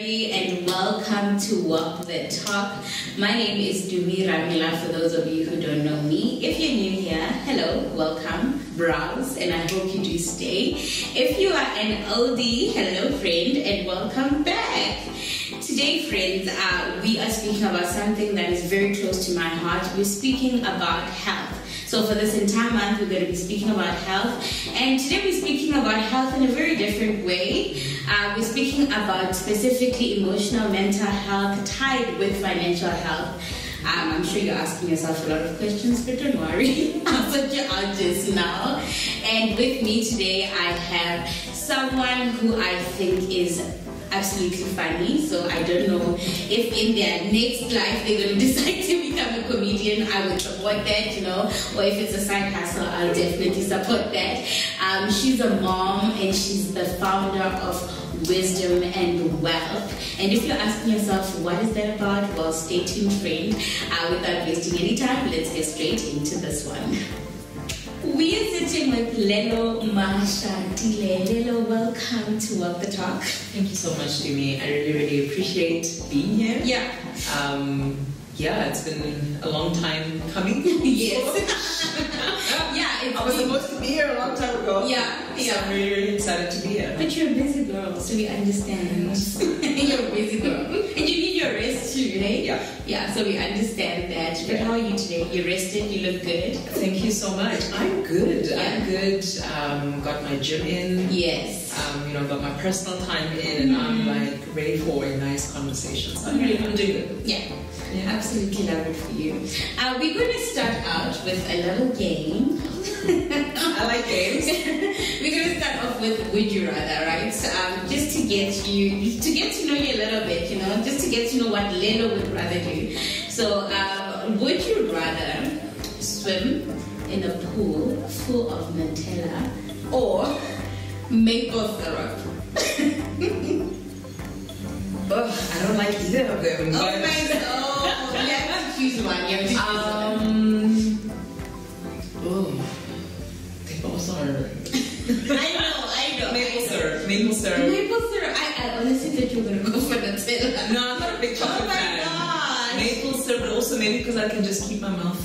everybody, and welcome to Walk the Talk. My name is Tumi Ramela, for those of you who don't know me. If you're new here, hello, welcome, browse, and I hope you do stay. If you are an oldie, hello friend, and welcome back. Today, friends, we are speaking about something that is very close to my heart. We're speaking about health. So for this entire month, we're going to be speaking about health. And today we're speaking about health in a very different way. We're speaking about specifically emotional, mental health tied with financial health. I'm sure you're asking yourself a lot of questions, but don't worry. I'll sort you out just now. And with me today, I have someone who I think is absolutely funny. So I don't know if in their next life they're going to decide to become a comedian. I would support that, you know, or if it's a side hustle, I'll definitely support that. She's a mom and she's the founder of Wisdom and Wealth. And if you're asking yourself, what is that about? Well, stay tuned, friend. Without wasting any time, let's get straight into this one. We are sitting with Lelo Mashatile. Lelo, welcome to Walk the Talk. Thank you so much, Tumi. I really appreciate being here. Yeah. Yeah, it's been a long time coming. Yes. I was supposed to be here a long time ago. Yeah. So I'm really excited to be here. But you're a busy girl, so we understand. You're a busy girl. And you need your rest too, right? Yeah. Yeah, so we understand that. But how are you today? You rested? You look good? Thank you so much. I'm good. Yeah. I'm good. Got my gym in. Yes. Got my personal time in, and I'm like ready for a nice conversation. So I'm doing good. Yeah. Absolutely love it for you. We're going to start out with a little game. I like games. We're going to start off with Would You Rather, right? Just to get to know you a little bit, you know, just to get to know what Lelo would rather do. So, would you rather swim in a pool full of Nutella or maple syrup? I don't like either of them. Oh my god! You have to choose one. They both are. I know. Maple syrup. Maple syrup. I honestly thought you were gonna go for Nutella. No, I'm not a big chocolate fan. Gosh. Maple syrup, but also maybe because I can just keep my mouth.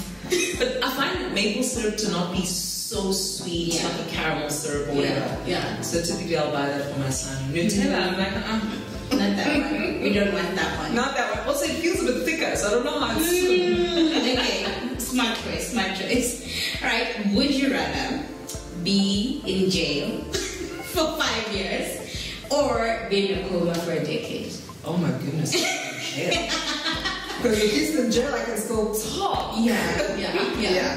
But I find maple syrup to not be so sweet, like a caramel syrup or whatever. Yeah. So typically I'll buy that for my son. Nutella, I'm like, Not that one. We don't want that one. Not that one. Also, it feels a bit thicker, so I don't know how it's. Okay, smart choice. Alright, would you rather be in jail for 5 years or be in a coma for a decade? Oh my goodness. Because if he's in jail, I can still talk. Yeah.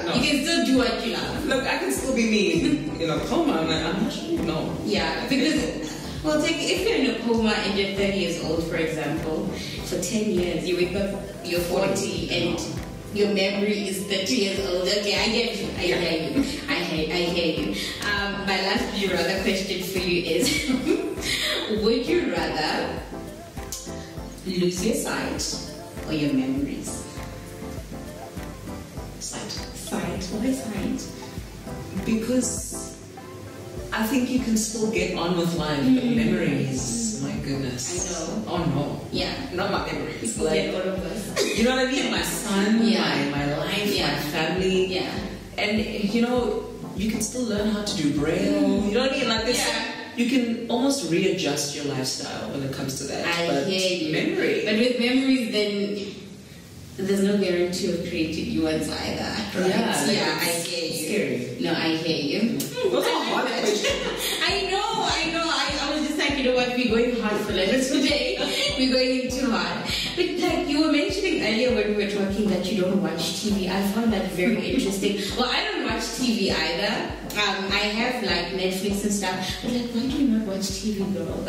No. You can still do what you love. Look, I can still be me in a coma. I'm not sure. No. Yeah, because, well, if you're in a coma and you're 30 years old, for example, for 10 years, you wake up, you're 40, and your memory is 30 years old. Okay, I get you. I hear you. My last would you rather question for you is, would you rather lose your sight or your memories? Sight. Why sight? Because I think you can still get on with life, but memories, my goodness. I know. Oh no. Yeah. Not my memories. Like all of us. You know what I mean? My son, my life, my family. Yeah. And you can still learn how to do braille. You know what I mean? Like this. Yeah. You can almost readjust your lifestyle when it comes to that. I hear you. Memory. But with memories, then there's no guarantee of creating new ones either. Right? Yeah, I hear you. Scary. No, I hear you. Those are hard questions. I know. I was just like, you know what, we're going hard for letters today. We're going in too hard. But like you were mentioning earlier when we were talking that you don't watch TV, I found that very interesting. Well, I don't watch TV either. I have like Netflix and stuff. But like, why do you not watch TV, girl?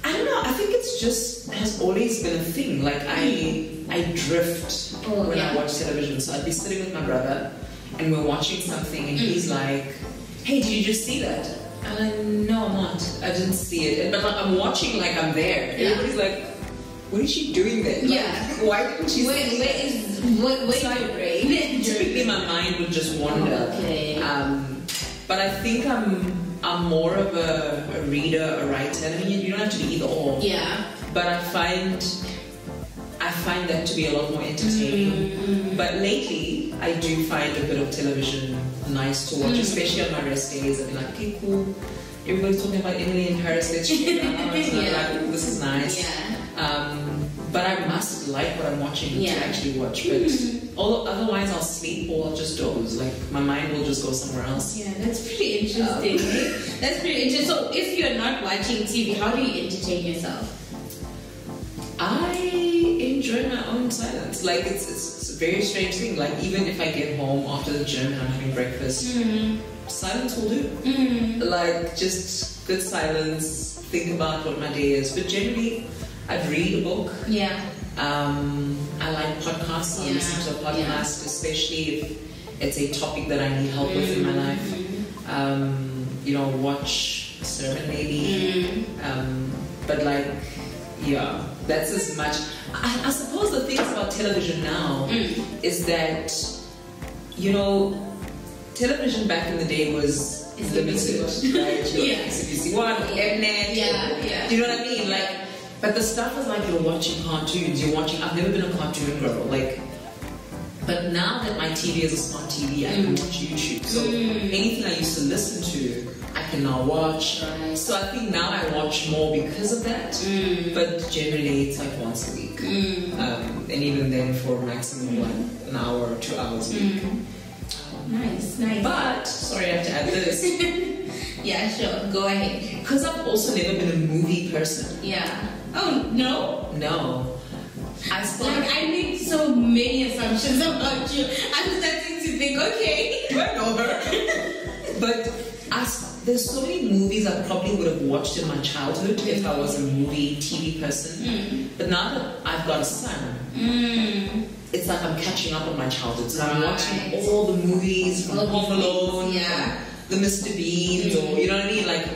I don't know. I think it's just has always been a thing. Like I drift when I watch television. So I'd be sitting with my brother and we're watching something and he's like, "Hey, did you just see that?" I'm like, "No, I'm not. I didn't see it." But like, I'm watching like I'm there. Yeah. Everybody's like, "What is she doing there?" Yeah. Why didn't she? Where's your brain? Typically, my mind would just wander. Oh, okay. But I think I'm more of a reader, a writer. I mean, you don't have to be either or. Yeah. but I find that to be a lot more entertaining. But lately, I do find a bit of television nice to watch, especially on my rest days. I'll be like, okay, cool. Everybody's talking about Emily in Paris. Let's check it out. And I'm like, oh, this is nice. But I must like what I'm watching to actually watch. But otherwise, I'll sleep or I'll just doze. Like my mind will just go somewhere else. Yeah, that's pretty interesting. That's pretty interesting. So, if you're not watching TV, how do you entertain yourself? I enjoy my own silence. Like it's a very strange thing. Like even if I get home after the gym and I'm having breakfast, silence will do. Like just good silence. Think about what my day is. But generally, I'd read a book. Yeah. I like podcasts. I listen to a podcast, especially if it's a topic that I need help with in my life. You know, watch a sermon maybe. But like, yeah, that's as much. I suppose the thing about television now is that, you know, television back in the day was limited, right? SBC1, Mnet, you know what I mean? Like, but the stuff is like you're watching cartoons, I've never been a cartoon girl, like, but now that my TV is a smart TV, I can watch YouTube. So anything I used to listen to, I can now watch. So I think now I watch more because of that. But generally it's like once a week. And even then for maximum an hour or 2 hours a week. Nice. But, sorry, I have to add this. Yeah, sure. Go ahead. Because I've also never been a movie person. Yeah. Oh, no? No. I made so many assumptions about you. I'm starting to think, okay. Went over. But there's so many movies I probably would have watched in my childhood if I was a movie, TV person. But now that I've got a son, it's like I'm catching up on my childhood. So I'm watching all the movies from Home Alone, the Mr. Beans, or you know what I mean? Like,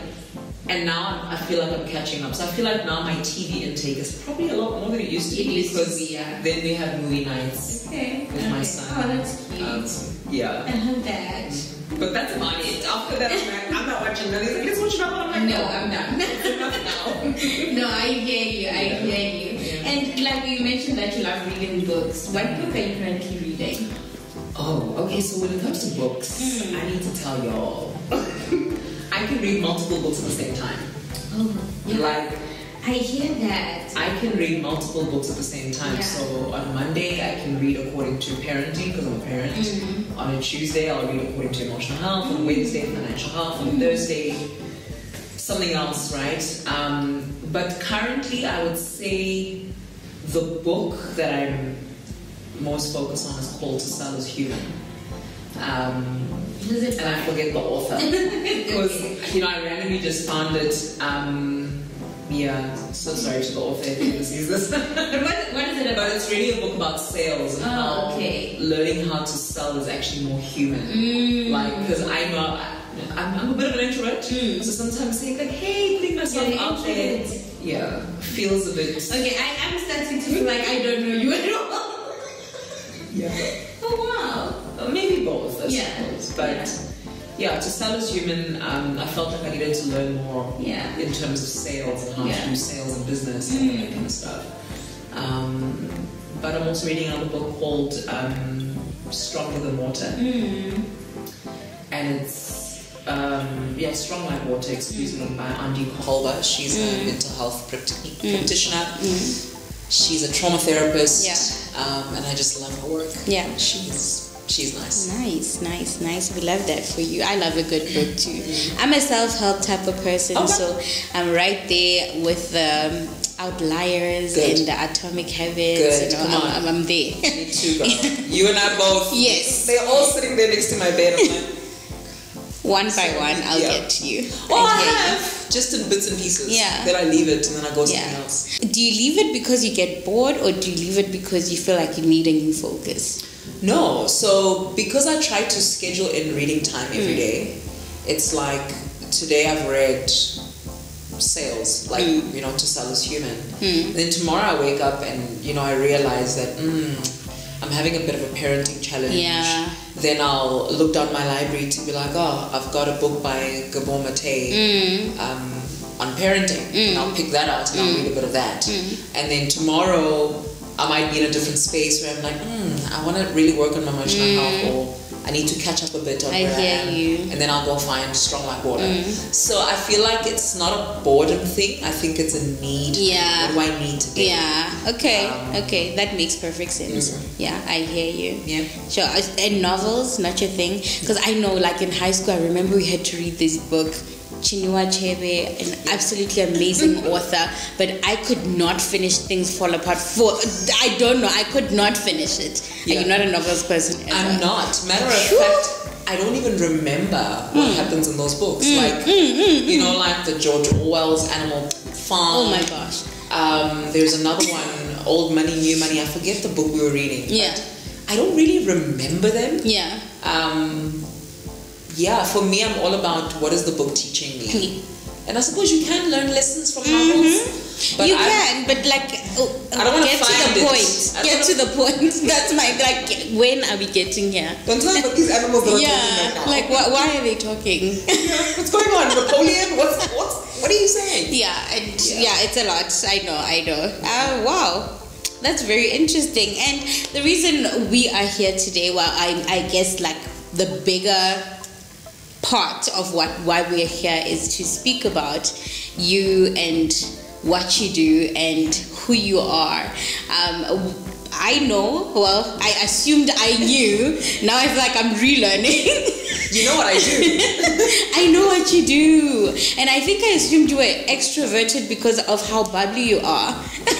and now I feel like I'm catching up. So I feel like now my TV intake is probably a lot more than it used to be because then we have movie nights with my son. Oh, that's cute. Yeah. I love that. But that's about it. After that, I'm not watching none. He's like, let's watch another one. I'm like, no, I'm done. That's enough now. No, I hear you. Yeah. And like you mentioned that you love reading books. What book are you currently reading? Oh, okay. So when it comes to books, I need to tell y'all, I can read multiple books at the same time. Oh, yeah. Like, I hear that. I can read multiple books at the same time. So on Monday, I can read according to parenting because I'm a parent. On a Tuesday, I'll read according to emotional health. On Wednesday, financial health. On Thursday, something else, right? But currently, I would say the book that I'm most focused on is called To Sell as Human. And I forget the author. Because, you know, I randomly just found it. So sorry to the author if he sees this. What is it about? But it's really a book about sales and how learning how to sell is actually more human. Like, because I know I'm a bit of an introvert, so sometimes saying like, hey, putting myself out there, feels a bit. Okay, I'm starting to feel like I don't know you at all. Oh wow. Maybe both, I suppose. But to sell as human, I felt like I needed to learn more in terms of sales and how to do sales and business and that kind of stuff. But I'm also reading another book called Stronger Than Water. And it's Strong Like Water, by Andi Kolba. She's a mental health practitioner. She's a trauma therapist, and I just love her work. She's nice. Nice. We love that for you. I love a good book too. I'm a self-help type of person, so I'm right there with the outliers and the atomic habits. You know, I'm there. Me too, girl. You and I both. Yes. They're all sitting there next to my bed. I'm like, one by one, I'll get to you. Well, I have just in bits and pieces. Then I leave it and then I go something else. Do you leave it because you get bored, or do you leave it because you feel like you need a new focus? No, so because I try to schedule in reading time every day, it's like today I've read sales, like, you know, To Sell as Human. Then tomorrow I wake up and, you know, I realize that I'm having a bit of a parenting challenge. Then I'll look down my library to be like, oh, I've got a book by Gabor Mate. on parenting, and I'll pick that out and I'll read a bit of that. And then tomorrow I might be in a different space where I'm like, I want to really work on my emotional health, or I need to catch up a bit on where I am. And then I'll go find Strong Like Water. So I feel like it's not a boredom thing. I think it's a need. Yeah. What do I need today? Yeah. Okay. Okay. That makes perfect sense. Yeah, I hear you. Yeah. Sure. And novels, not your thing? Because I know, like in high school, I remember we had to read this book, Chinua Achebe, an absolutely amazing author, but I could not finish Things Fall Apart I don't know, I could not finish it. Yeah. Are you not a novels person ever? I'm not. Matter of fact, I don't even remember what happens in those books. You know, like the George Orwell's Animal Farm. Oh my gosh. There's another one, Old Money, New Money. I forget the book we were reading. Yeah. I don't really remember them. Yeah. Yeah, for me, I'm all about what is the book teaching me. And I suppose you can learn lessons from novels. But you can, but like, I don't want get to to find the it. point. Get to the point. That's my, like, when are we getting here? Don't tell me about these animals that are talking right now. Like, why are they talking? What's going on? Napoleon? What are you saying? Yeah, it's a lot. I know. Wow. That's very interesting. And the reason we are here today, well, I guess like the bigger part of why we're here is to speak about you and what you do and who you are. I know, well, I assumed I knew. Now I feel like I'm relearning. You know what I do. I know what you do. And I think I assumed you were extroverted because of how bubbly you are.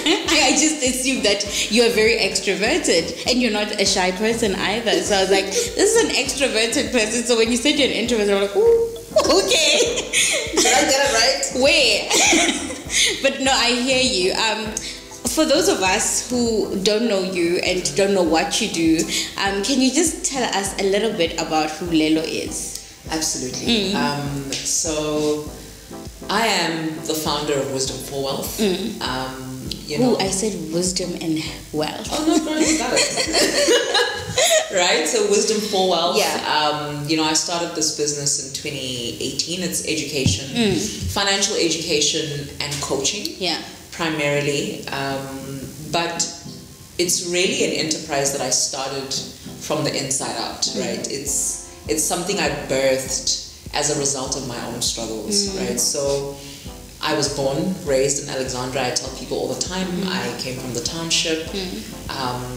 I just assumed that you are very extroverted. And you're not a shy person either. So I was like, this is an extroverted person. So when you said you're an introvert, I'm like, ooh, okay. Did I get it right? Wait. But no, I hear you. For those of us who don't know you and don't know what you do, can you just tell us a little bit about who Lelo is? Absolutely. So I am the founder of Wisdom for Wealth. You know, I said wisdom and wealth. Oh no, girl, you got it. Right, so Wisdom for Wealth. Yeah. You know, I started this business in 2018. It's education, financial education, and coaching. Yeah. Primarily, but it's really an enterprise that I started from the inside out, right? It's something I birthed as a result of my own struggles, right? So I was born, raised in Alexandria. I tell people all the time, I came from the township,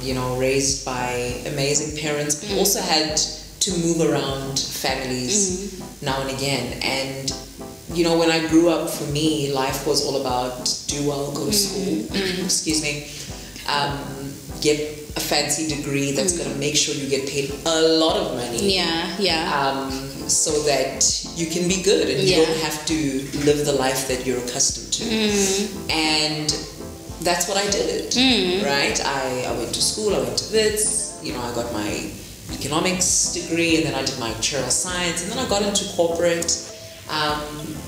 you know, raised by amazing parents, but also had to move around families now and again. And you know, when I grew up, for me, life was all about do well, go to school, excuse me, get a fancy degree that's going to make sure you get paid a lot of money. Yeah. So that you can be good and you don't have to live the life that you're accustomed to. And that's what I did, right? I went to school, I went to Wits, you know, I got my economics degree, and then I did my material science, and then I got into corporate.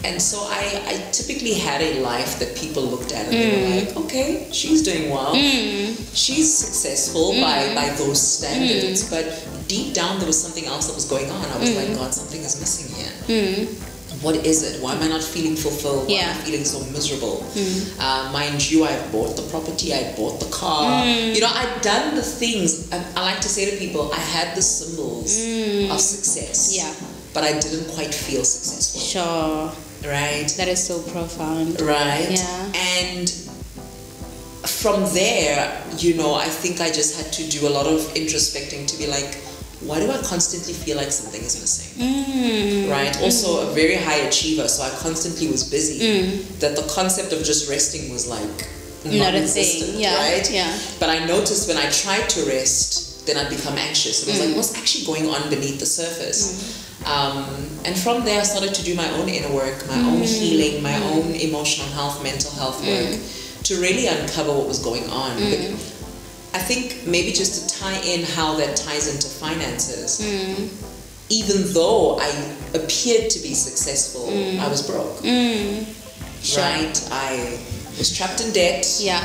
And so I typically had a life that people looked at and they were like, okay, she's doing well, she's successful by those standards, but deep down there was something else that was going on. I was like, God, something is missing here. What is it? Why am I not feeling fulfilled? Why am I feeling so miserable? Mind you, I bought the property, I bought the car. You know, I'd done the things. I like to say to people, I had the symbols of success. Yeah. But I didn't quite feel successful. Sure. Right? That is so profound. Right? Yeah. And from there, you know, I think I just had to do a lot of introspecting to be like, why do I constantly feel like something is missing? Right? Also a very high achiever, so I constantly was busy. That the concept of just resting was like not a thing. Yeah. Right? Yeah. But I noticed when I tried to rest, then I'd become anxious. It was like, what's actually going on beneath the surface? And from there I started to do my own inner work, my own healing, my own emotional health, mental health work to really uncover what was going on. But I think maybe just to tie in how that ties into finances, even though I appeared to be successful, I was broke. Sure. Right? I was trapped in debt. Yeah.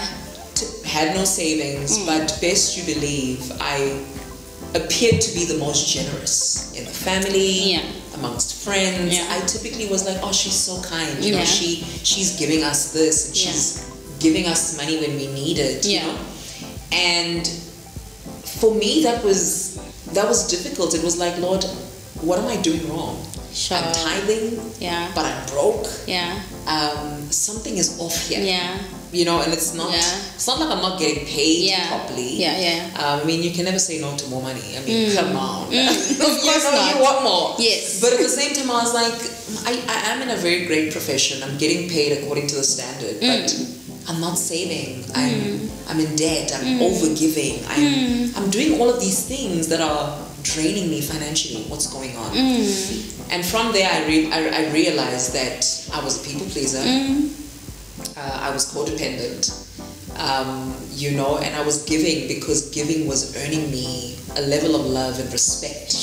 Had no savings, but best you believe, I appeared to be the most generous in the family, amongst friends. I typically was like, oh, she's so kind. You know, she's giving us this, and she's giving us money when we need it. You know? And for me, that was difficult. It was like, Lord, what am I doing wrong? Sure. I'm tithing, but I'm broke. Something is off here. You know, and it's not like I'm not getting paid properly. I mean, you can never say no to more money. I mean, come on. Of course not. You want more. Yes. But at the same time, I was like, I am in a very great profession. I'm getting paid according to the standard, but I'm not saving. I'm in debt. I'm overgiving. I'm doing all of these things that are draining me financially. What's going on? And from there, I realized that I was a people pleaser. I was codependent, you know, and I was giving because giving was earning me a level of love and respect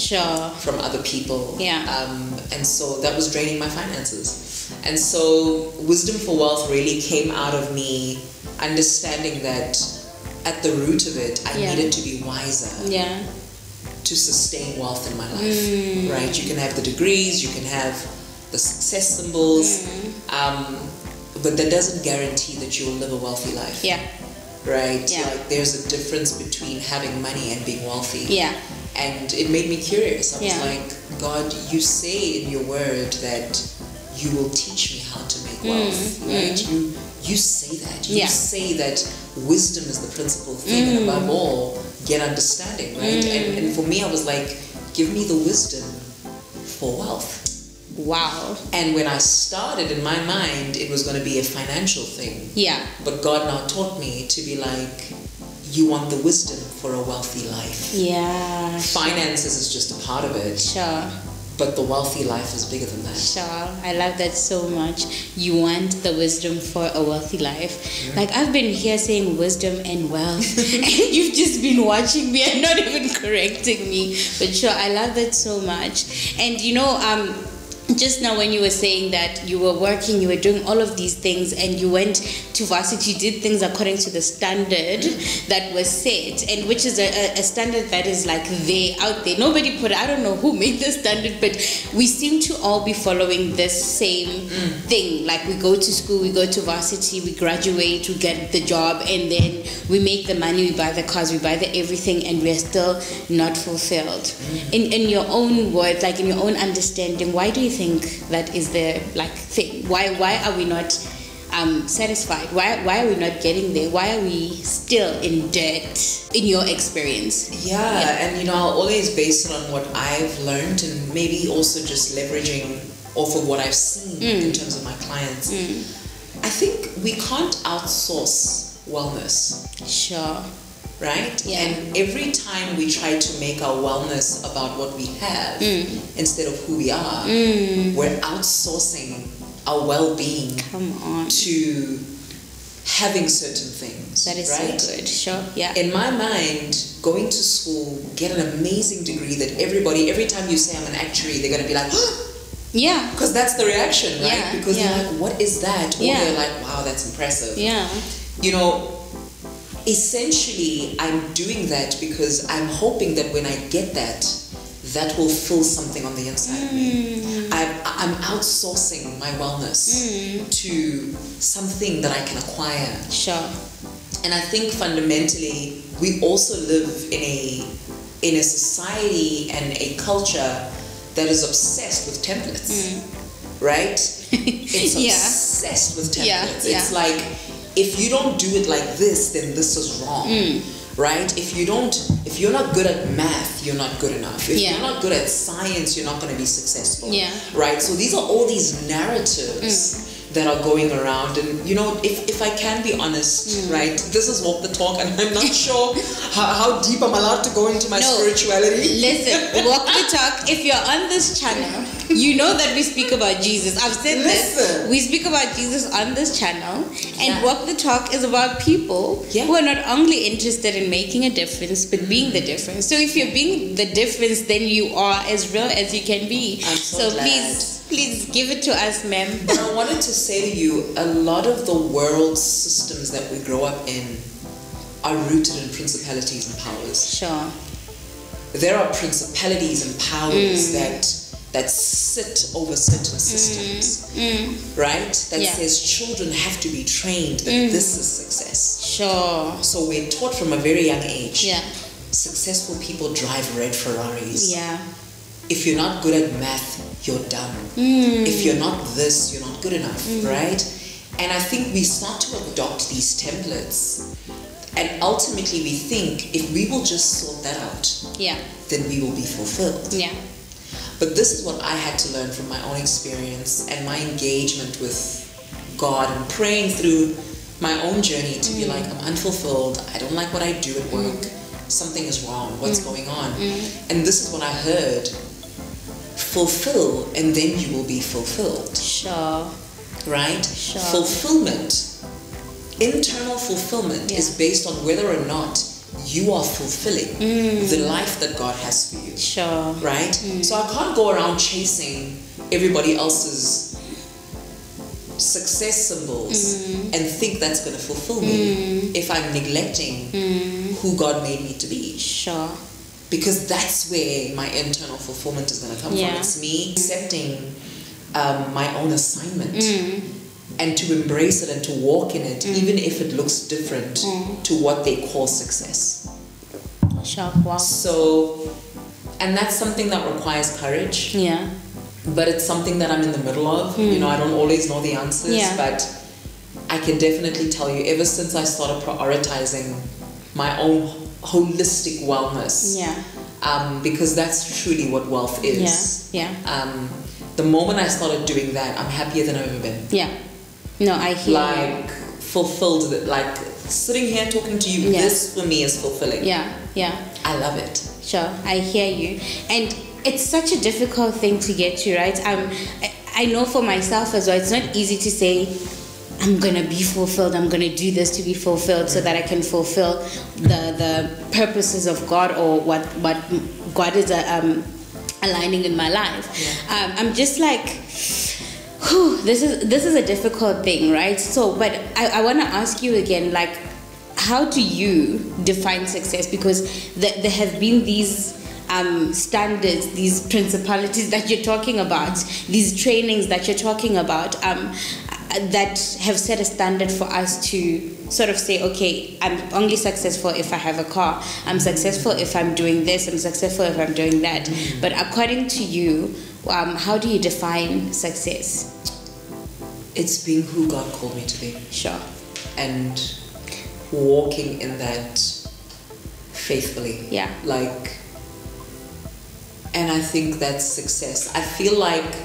from other people. And so that was draining my finances. And so Wisdom for Wealth really came out of me understanding that at the root of it, I needed to be wiser to sustain wealth in my life, right? You can have the degrees, you can have the success symbols, but that doesn't guarantee that you'll live a wealthy life. Right? Like there's a difference between having money and being wealthy. And it made me curious. I was like, God, you say in your word that you will teach me how to make wealth, right? You say that. You say that wisdom is the principal thing, and above all, get understanding, right? And for me, I was like, give me the wisdom for wealth. Wow. And when I started, in my mind, it was going to be a financial thing. But God now taught me to be like, you want the wisdom for a wealthy life. Finances is just a part of it. But the wealthy life is bigger than that. I love that so much. You want the wisdom for a wealthy life. Like, I've been here saying wisdom and wealth, and you've just been watching me and not even correcting me. But I love that so much. And you know, just now when you were saying that you were working, you were doing all of these things, and you went to varsity, you did things according to the standard that was set, and which is a standard that is like out there. Nobody put it, I don't know who made the standard, but we seem to all be following this same thing. Like, we go to school, we go to varsity, we graduate, we get the job, and then we make the money, we buy the cars, we buy the everything, and we're still not fulfilled. In your own words, like in your own understanding, why do you think that is the thing? Why are we not satisfied? Why are we not getting there? Why are we still in debt, in your experience? And you know, I'll always base it on what I've learned, and maybe also just leveraging off of what I've seen in terms of my clients. I think we can't outsource wellness. Right? And every time we try to make our wellness about what we have instead of who we are, we're outsourcing our well-being to having certain things. That is right? so good. In my mind, going to school, get an amazing degree that every time you say I'm an actuary, they're going to be like, because that's the reaction, right? Because they're like, what is that? Or they're like, wow, that's impressive. You know, essentially, I'm doing that because I'm hoping that when I get that, that will fill something on the inside of me. I'm outsourcing my wellness to something that I can acquire. And I think fundamentally, we also live in a society and a culture that is obsessed with templates, right? It's obsessed with templates. It's like, if you don't do it like this, then this is wrong, right? If you're not good at math, you're not good enough. If you're not good at science, you're not going to be successful, right? So these are all these narratives that are going around, and you know, if I can be honest, right, this is Walk the Talk, and I'm not sure how deep I'm allowed to go into my spirituality. Listen, Walk the Talk, if you're on this channel, you know that we speak about Jesus. I've said this. We speak about Jesus on this channel, and Walk the Talk is about people who are not only interested in making a difference, but being the difference. So if you're being the difference, then you are as real as you can be. I'm so glad. Please give it to us, ma'am. But I wanted to say to you, a lot of the world systems that we grow up in are rooted in principalities and powers. there are principalities and powers that sit over certain systems, right? That says children have to be trained that this is success. Sure. So we're taught from a very young age. Yeah. Successful people drive red Ferraris. Yeah. If you're not good at math, you're dumb. If you're not this, you're not good enough, right? And I think we start to adopt these templates, and ultimately we think if we will just sort that out, then we will be fulfilled. Yeah. But this is what I had to learn from my own experience and my engagement with God and praying through my own journey to be like, I'm unfulfilled. I don't like what I do at work. Something is wrong. What's going on? And this is what I heard. Fulfill, and then you will be fulfilled. Sure. Right? Sure. Fulfillment, internal fulfillment is based on whether or not you are fulfilling the life that God has for you. Sure. Right? So I can't go around chasing everybody else's success symbols and think that's going to fulfill me if I'm neglecting who God made me to be. Sure. Because that's where my internal fulfillment is going to come from. It's me accepting my own assignment and to embrace it and to walk in it, even if it looks different to what they call success. Sure. Wow. So, and that's something that requires courage. Yeah. But it's something that I'm in the middle of. You know, I don't always know the answers, but I can definitely tell you, ever since I started prioritizing my own holistic wellness, because that's truly what wealth is. The moment I started doing that, I'm happier than I've ever been. Yeah. No, I hear like you. Fulfilled, like sitting here talking to you, this for me is fulfilling. Yeah. I love it. Sure, I hear you. And it's such a difficult thing to get to, right? I know for myself as well, it's not easy to say, I'm going to be fulfilled, I'm going to do this to be fulfilled so that I can fulfill the purposes of God or what God is aligning in my life. I'm just like, this is a difficult thing, right? So, but I want to ask you again, like, how do you define success? Because there have been these standards, these principalities that you're talking about, these trainings that you're talking about, that have set a standard for us to sort of say, okay, I'm only successful if I have a car. I'm successful if I'm doing this. I'm successful if I'm doing that. But according to you, how do you define success? It's being who God called me to be. Sure. And walking in that faithfully. Yeah. Like, and I think that's success. I feel like,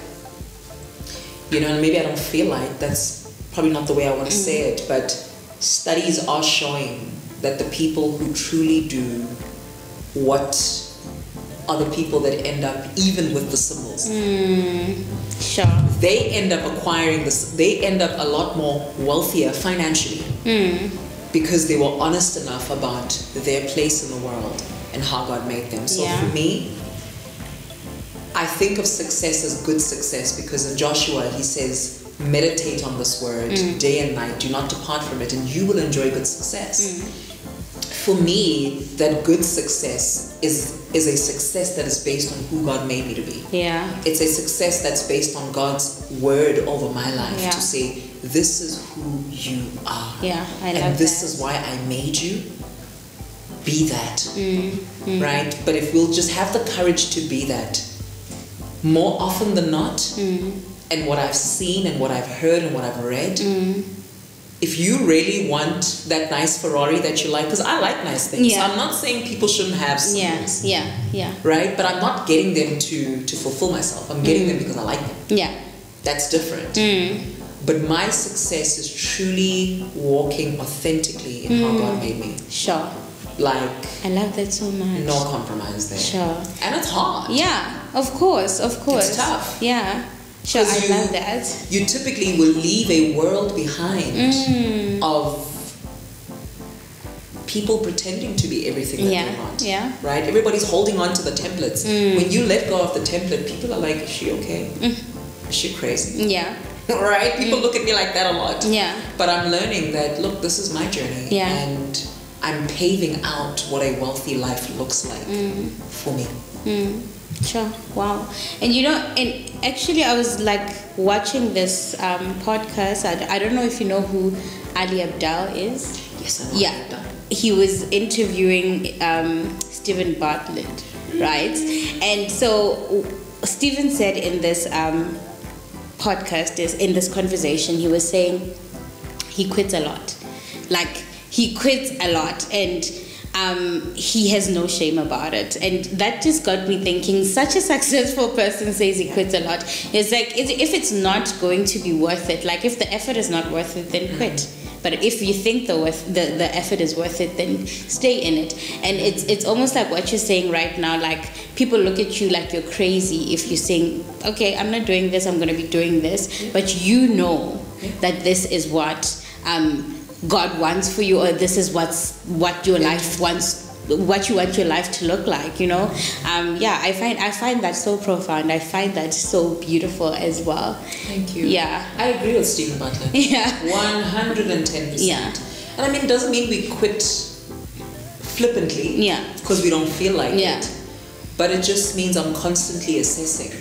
you know, and maybe I don't feel like, that's probably not the way I want to say it, but studies are showing that the people who truly do what are the people that end up even with the symbols. Sure. They end up acquiring this, they end up a lot more wealthier financially because they were honest enough about their place in the world and how God made them. So for me, I think of success as good success because in Joshua he says, meditate on this word day and night, do not depart from it, and you will enjoy good success. For me, that good success is a success that is based on who God made me to be. Yeah. It's a success that's based on God's word over my life to say, this is who you are. Yeah, I love and this that. is why I made you. Be that. Right? But if we'll just have the courage to be that, more often than not, and what I've seen and what I've heard and what I've read, if you really want that nice Ferrari that you like, because I like nice things. So I'm not saying people shouldn't have skills. Yeah. Right? But I'm not getting them to fulfill myself. I'm getting them because I like them. Yeah. That's different. But my success is truly walking authentically in how God made me. Sure. Like, I love that so much. no compromise there. Sure. And it's hard. Yeah, of course. It's tough. Yeah. Sure, I love that. You typically will leave a world behind of people pretending to be everything that they're not. Yeah. Right? Everybody's holding on to the templates. When you let go of the template, people are like, is she okay? Is she crazy? Yeah. Right? People look at me like that a lot. Yeah. But I'm learning that, look, this is my journey. Yeah. And I'm paving out what a wealthy life looks like for me. Sure. Wow. And and actually I was like watching this podcast. I don't know if you know who Ali Abdal is. Yes, I know. Yeah. Abdal. He was interviewing Stephen Bartlett, right? And so Stephen said in this podcast, in this conversation, he was saying he quits a lot. Like, he quits a lot, and he has no shame about it. And that just got me thinking, such a successful person says he quits a lot. It's like, if it's not going to be worth it, like if the effort is not worth it, then quit. But if you think the effort is worth it, then stay in it. And it's almost like what you're saying right now. Like, people look at you like you're crazy if you're saying, okay, I'm not doing this, I'm going to be doing this. But you know that this is what God wants for you, or this is what your life wants, what you want your life to look like, I find that so profound. I find that so beautiful as well. Thank you. Yeah, I agree with Stephen Butler. 110%. Yeah. And I mean, it doesn't mean we quit flippantly. Yeah. Because we don't feel like it. But it just means I'm constantly assessing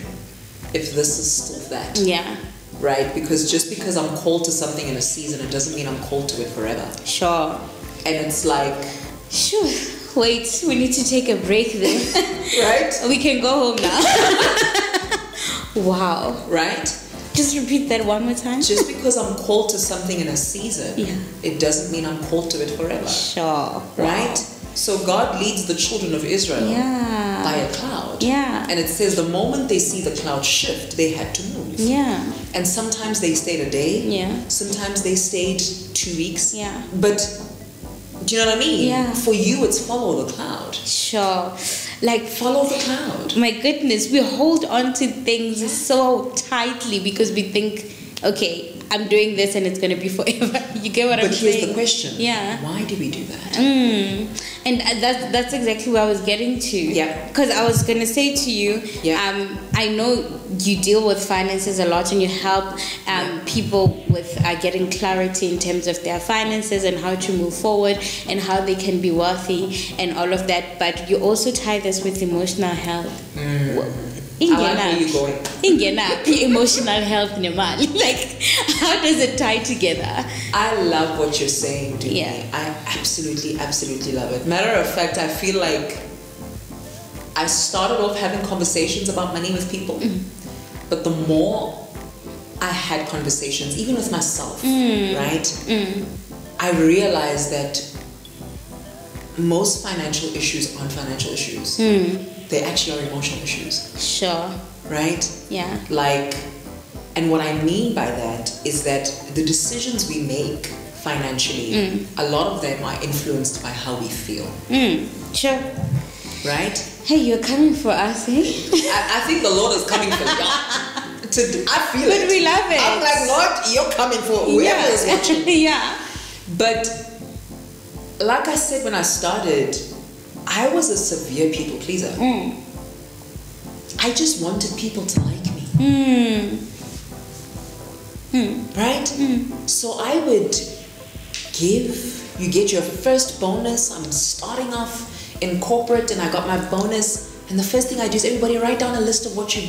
if this is still that. Yeah. Right? Because just because I'm called to something in a season, it doesn't mean I'm called to it forever. Sure. And it's like, sure. Wait, we need to take a break then. Right? We can go home now. Wow. Right? Just repeat that one more time. Just because I'm called to something in a season, it doesn't mean I'm called to it forever. Sure. Right? Wow. So God leads the children of Israel by a cloud. Yeah. And it says the moment they see the cloud shift, they had to move. Yeah. And sometimes they stayed a day. Yeah. Sometimes they stayed 2 weeks. Yeah. But do you know what I mean? Yeah. For you, it's follow the cloud. Sure. Like, follow the cloud. My goodness, we hold on to things so tightly because we think, okay, I'm doing this and it's going to be forever. You get what I'm saying? But here's the question. Yeah. Why do we do that? And that's exactly where I was getting to. Yeah. Because I was going to say to you, I know you deal with finances a lot and you help people with getting clarity in terms of their finances and how to move forward and how they can be wealthy and all of that. But you also tie this with emotional health. I like where you're going. Emotional health, nemali. Like, how does it tie together? I love what you're saying, dude. Yeah. I absolutely, absolutely love it. Matter of fact, I feel like I started off having conversations about money with people, but the more I had conversations, even with myself, right? I realized that most financial issues aren't financial issues. They actually are emotional issues. Sure. Right? Yeah. Like, and what I mean by that is that the decisions we make financially, a lot of them are influenced by how we feel. Sure. Right? Hey, you're coming for us, eh? I think the Lord is coming for y'all. I feel it. But we love it. I'm like, Lord, you're coming for whoever is watching. Yeah. But like I said when I started, I was a severe people pleaser. I just wanted people to like me. Right? So I would you get your first bonus. I'm starting off in corporate and I got my bonus. And the first thing I do is everybody write down a list of what you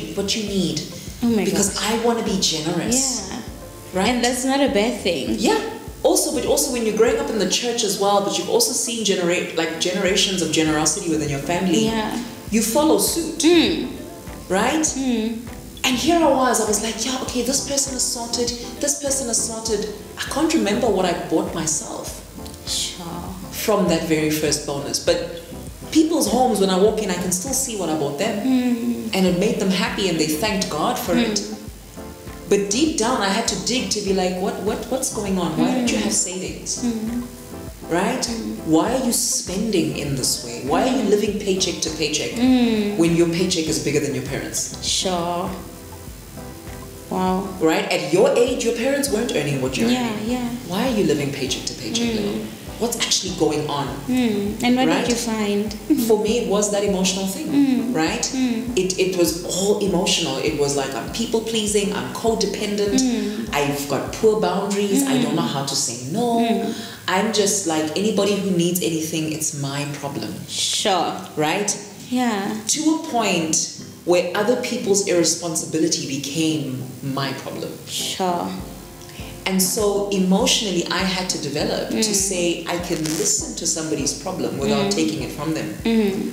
need. Oh my because gosh. I want to be generous. Yeah. Right? And that's not a bad thing. Yeah. Also when you're growing up in the church as well, but you've also seen generations of generosity within your family. Yeah. You follow suit. Right? And here I was like, yeah, okay, this person is sorted, this person is sorted. I can't remember what I bought myself. Sure. From that very first bonus. But people's homes, when I walk in, I can still see what I bought them. And it made them happy and they thanked God for it. But deep down, I had to dig to be like, what's going on? Why don't you have savings? Right? Why are you spending in this way? Why are you living paycheck to paycheck when your paycheck is bigger than your parents'? Sure. Wow. Right? At your age, your parents weren't earning what you're earning. Yeah. Why are you living paycheck to paycheck now? What's actually going on? And what did you find? For me, it was that emotional thing, right? It was all emotional. It was like I'm people pleasing, I'm codependent, I've got poor boundaries, I don't know how to say no, I'm just like anybody who needs anything, it's my problem. Sure. Right? Yeah. To a point where other people's irresponsibility became my problem. Sure. And so emotionally, I had to develop to say I can listen to somebody's problem without taking it from them,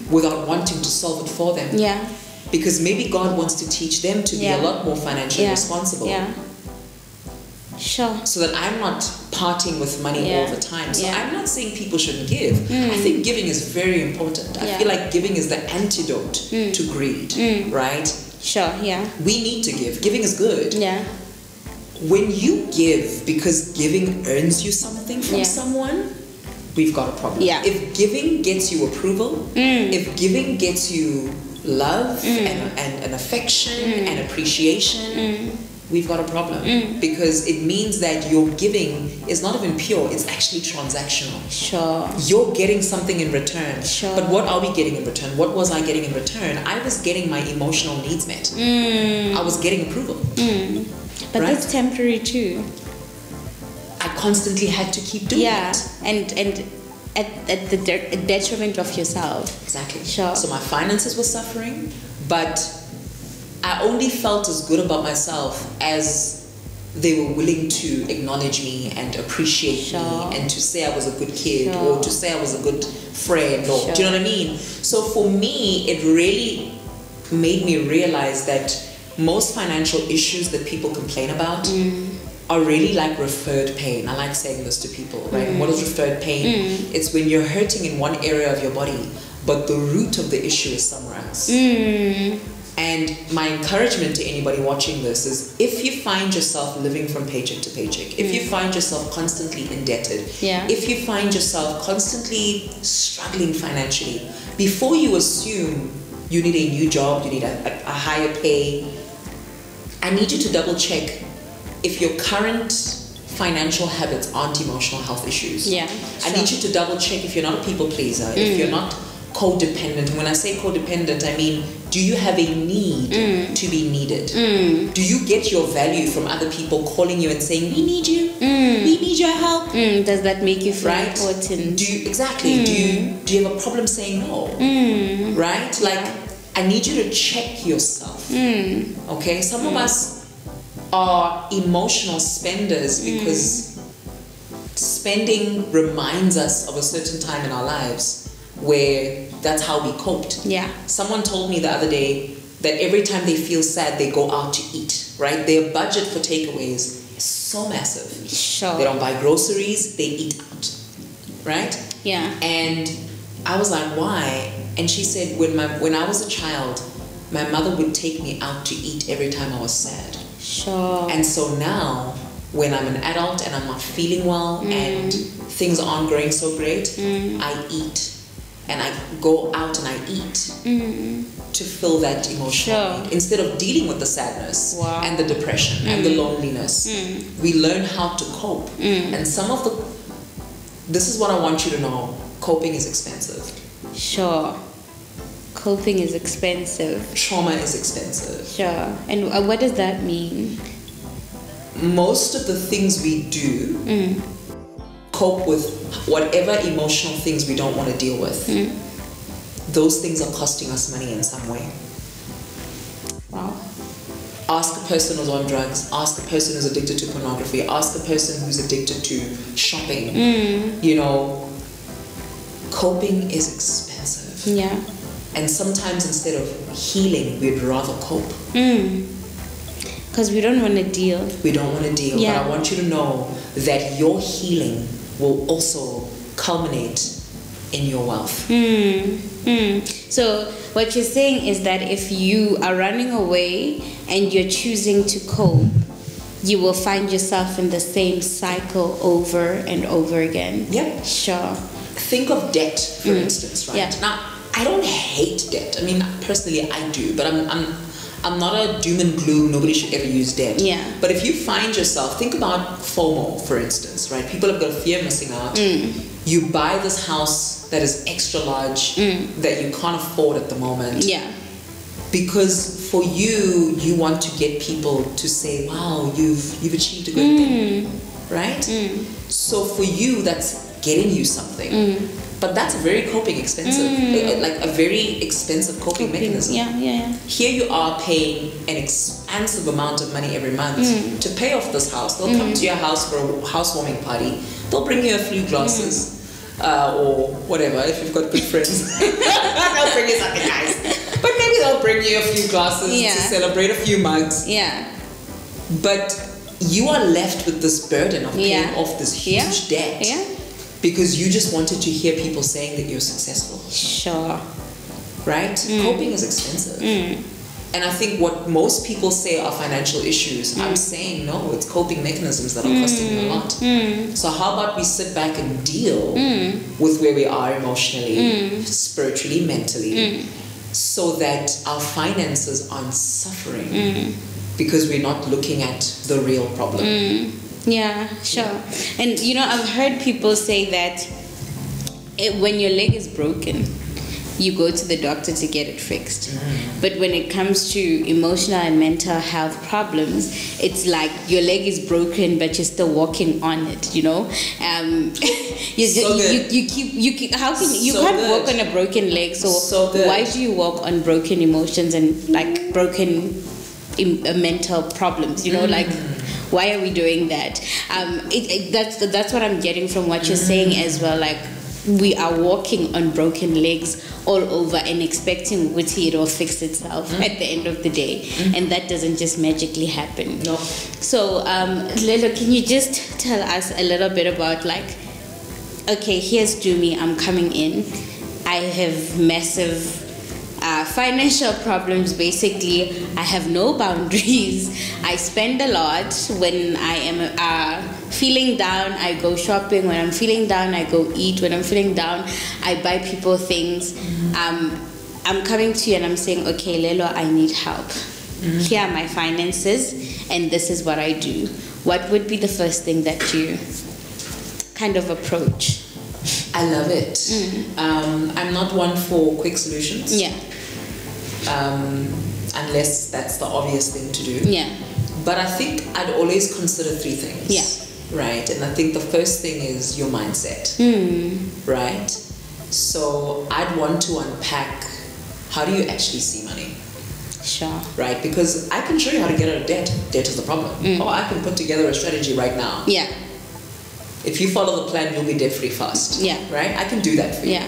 without wanting to solve it for them. Yeah. Because maybe God wants to teach them to be a lot more financially responsible. Yeah. Sure. So that I'm not parting with money all the time. So I'm not saying people shouldn't give. I think giving is very important. I feel like giving is the antidote to greed, right? Sure, yeah. We need to give. Giving is good. Yeah. When you give because giving earns you something from someone, we've got a problem. Yeah. If giving gets you approval, if giving gets you love and affection and appreciation, we've got a problem. Because it means that your giving is not even pure, it's actually transactional. Sure. You're getting something in return. Sure. But what are we getting in return? What was I getting in return? I was getting my emotional needs met. I was getting approval. But that's temporary too. I constantly had to keep doing it. And at the detriment of yourself. Exactly. Sure. So my finances were suffering, but I only felt as good about myself as they were willing to acknowledge me and appreciate me and to say I was a good kid or to say I was a good friend or do you know what I mean? So for me, it really made me realize that most financial issues that people complain about are really like referred pain. I like saying this to people, right? And what is referred pain? It's when you're hurting in one area of your body, but the root of the issue is somewhere else. And my encouragement to anybody watching this is if you find yourself living from paycheck to paycheck, if you find yourself constantly indebted, if you find yourself constantly struggling financially, before you assume you need a new job, you need a higher pay, I need you to double check if your current financial habits aren't emotional health issues. I need you to double check if you're not a people pleaser, if you're not codependent. And when I say codependent, I mean, do you have a need to be needed? Do you get your value from other people calling you and saying, we need you, we need your help? Does that make you feel important? Do you, exactly. Do you have a problem saying no? Right? Like, I need you to check yourself. Okay? Some of us are emotional spenders because spending reminds us of a certain time in our lives where that's how we coped. Someone told me the other day that every time they feel sad, they go out to eat, right? Their budget for takeaways is so massive. They don't buy groceries, they eat out, right? And I was like, why? And she said, when I was a child, my mother would take me out to eat every time I was sad. And so now, when I'm an adult and I'm not feeling well and things aren't going so great, I eat. And I go out and I eat to fill that emotional need. Instead of dealing with the sadness and the depression and the loneliness, we learn how to cope. And this is what I want you to know, coping is expensive. Coping is expensive. Trauma is expensive. And what does that mean? Most of the things we do cope with whatever emotional things we don't want to deal with. Those things are costing us money in some way. Ask a person who's on drugs, ask a person who's addicted to pornography, ask a person who's addicted to shopping. You know, coping is expensive. And sometimes instead of healing, we'd rather cope. Because we don't want to deal. We don't want to deal. But I want you to know that your healing will also culminate in your wealth. So what you're saying is that if you are running away and you're choosing to cope, you will find yourself in the same cycle over and over again. Think of debt, for instance, right? Now, I don't hate debt. I mean, personally, I do. But I'm not a doom and gloom. Nobody should ever use debt. But if you find yourself, think about FOMO, for instance, right? People have got a fear of missing out. You buy this house that is extra large that you can't afford at the moment. Because for you, you want to get people to say, wow, you've achieved a good thing, right? So for you, that's getting you something. But that's a very coping expensive, like a very expensive coping mechanism. Here you are paying an expansive amount of money every month to pay off this house. They'll come to your house for a housewarming party. They'll bring you a few glasses or whatever, if you've got good friends. They'll bring you something nice. But maybe they'll bring you a few glasses to celebrate, a few mugs. But you are left with this burden of paying off this huge debt. Because you just wanted to hear people saying that you're successful. Sure. Right? Coping is expensive. And I think what most people say are financial issues, I'm saying no, it's coping mechanisms that are costing you a lot. So how about we sit back and deal with where we are emotionally, spiritually, mentally, so that our finances aren't suffering because we're not looking at the real problem. Yeah, sure. And you know, I've heard people say that when your leg is broken, you go to the doctor to get it fixed. But when it comes to emotional and mental health problems, it's like your leg is broken, but you're still walking on it. You know, you keep. How can you can't walk on a broken leg? So why do you walk on broken emotions and like broken mental problems? You know, like. Why are we doing that? That's what I'm getting from what you're saying as well. Like we are walking on broken legs all over and expecting it will fix itself at the end of the day, and that doesn't just magically happen. No. So, Lelo, can you just tell us a little bit about like, okay, here's Tumi. I'm coming in. I have massive. Financial problems. Basically, I have no boundaries. I spend a lot. When I am feeling down, I go shopping. When I'm feeling down, I go eat. When I'm feeling down, I buy people things. I'm coming to you and I'm saying, okay, Lelo, I need help. Here are my finances and this is what I do. What would be the first thing that you kind of approach? I love it. I'm not one for quick solutions. Unless that's the obvious thing to do. But I think I'd always consider three things. Right? And I think the first thing is your mindset. Right? So I'd want to unpack, how do you actually see money? Sure. Right? Because I can show you how to get out of debt. Debt is the problem. Or I can put together a strategy right now. If you follow the plan, you'll be debt-free fast. Right? I can do that for you.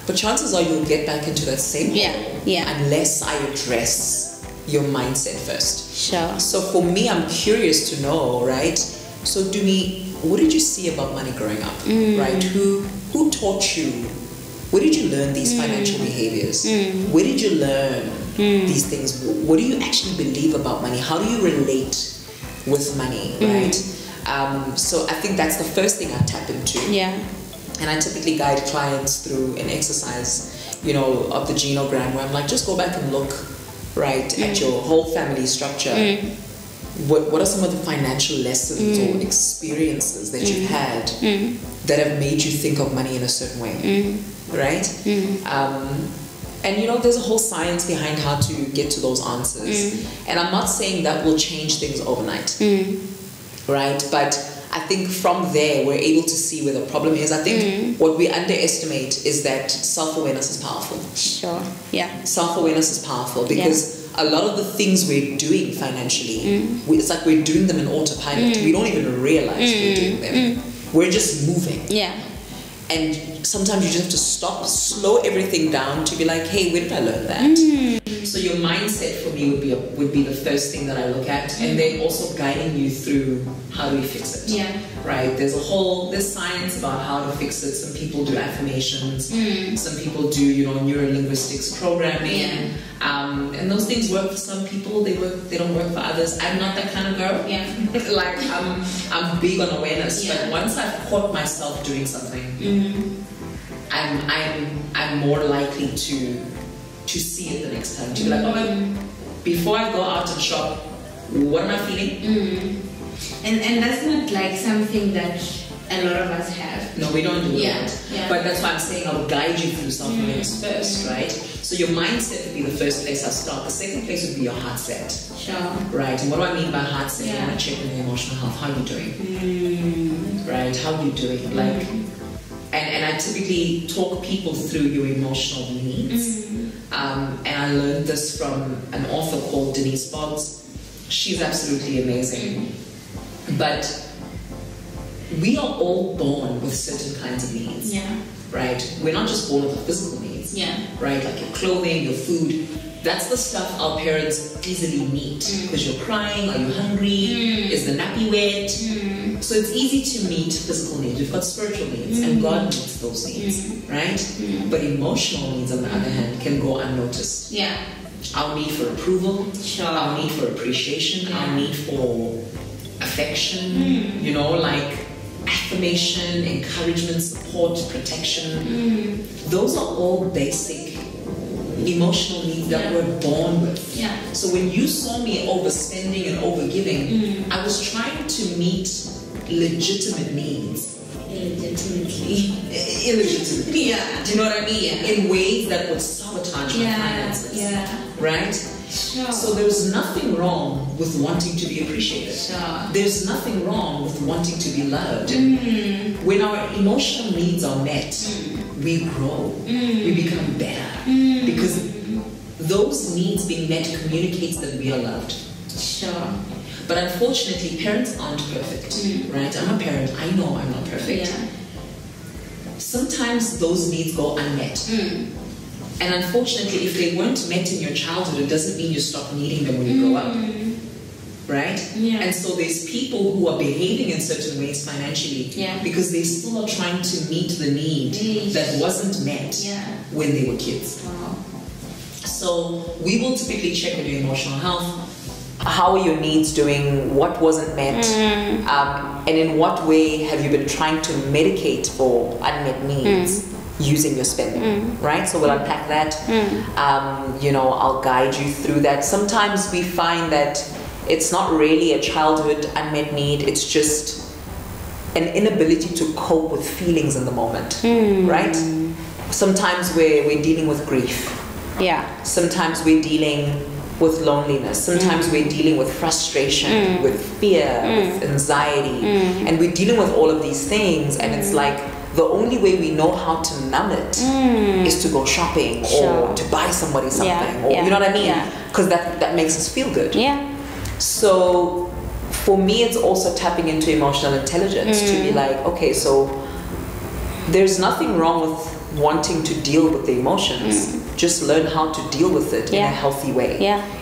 But chances are you'll get back into that same hole unless I address your mindset first. Sure. So for me, I'm curious to know, right? So Tumi, what did you see about money growing up? Right? Who taught you? Where did you learn these financial behaviors? Where did you learn these things? What do you actually believe about money? How do you relate with money, right? So I think that's the first thing I tap into. And I typically guide clients through an exercise, you know, of the genogram where I'm like, just go back and look, right, at your whole family structure. What are some of the financial lessons or experiences that you've had that have made you think of money in a certain way, right? And you know, there's a whole science behind how to get to those answers. And I'm not saying that will change things overnight, right? But I think from there, we're able to see where the problem is. I think what we underestimate is that self-awareness is powerful. Sure, Self-awareness is powerful because a lot of the things we're doing financially, it's like we're doing them in autopilot. We don't even realize we're doing them. We're just moving. And sometimes you just have to stop, slow everything down to be like, hey, where did I learn that? So your mindset for me would be the first thing that I look at, and then also guiding you through how do we fix it. Right? There's science about how to fix it. Some people do affirmations. Some people do, you know, neurolinguistics programming. And those things work for some people. They don't work for others. I'm not that kind of girl. Like I'm big on awareness. But once I've caught myself doing something, I'm more likely to see it the next time. To be like, oh, before I go out and shop, what am I feeling? And that's not like something that a lot of us have. No, we don't do that. But that's why I'm saying I'll guide you through self-awareness first, right? So your mindset would be the first place I start. The second place would be your heart set. Right? And what do I mean by heart set? I want to check on your emotional health. How are you doing? Right? How are you doing? Like, And I typically talk people through your emotional needs. And I learned this from an author called Denise Boggs. She's absolutely amazing. But we are all born with certain kinds of needs. Yeah. Right? We're not just born with the physical needs. Yeah. Right? Like your clothing, your food. That's the stuff our parents easily meet. Because you're crying, are you hungry? Is the nappy wet? So it's easy to meet physical needs. We've got spiritual needs, and God meets those needs, right? But emotional needs, on the other hand, can go unnoticed. Yeah. Our need for approval, Sure. our need for appreciation, our need for affection, you know, like affirmation, encouragement, support, protection. Those are all basic emotional needs that we're born with. Yeah. So when you saw me overspending and overgiving, I was trying to meet legitimate needs. Illegitimately. Yeah. Do you know what I mean? Yeah. In ways that would sabotage my finances. Yeah. Right? Sure. So there's nothing wrong with wanting to be appreciated. Sure. There's nothing wrong with wanting to be loved. When our emotional needs are met, we grow. We become better. Because those needs being met communicates that we are loved. Sure. But unfortunately, parents aren't perfect, right? I'm a parent. I know I'm not perfect. Yeah. Sometimes those needs go unmet. And unfortunately, if they weren't met in your childhood, it doesn't mean you stop needing them when you grow up. Right? Yeah. And so there's people who are behaving in certain ways financially because they still are trying to meet the need that wasn't met when they were kids. Wow. So we will typically check on your emotional health. How are your needs doing? What wasn't met? And in what way have you been trying to medicate for unmet needs using your spending? Right? So we'll unpack that. You know, I'll guide you through that. Sometimes we find that it's not really a childhood unmet need. It's just an inability to cope with feelings in the moment. Right? Sometimes we're dealing with grief. Yeah. Sometimes we're dealing with loneliness. Sometimes we're dealing with frustration, with fear, with anxiety. And we're dealing with all of these things, and it's like the only way we know how to numb it is to go shopping or to buy somebody something. Or, you know what I mean? Because that makes us feel good. Yeah. So for me, it's also tapping into emotional intelligence to be like, okay, so there's nothing wrong with wanting to deal with the emotions. Just learn how to deal with it in a healthy way.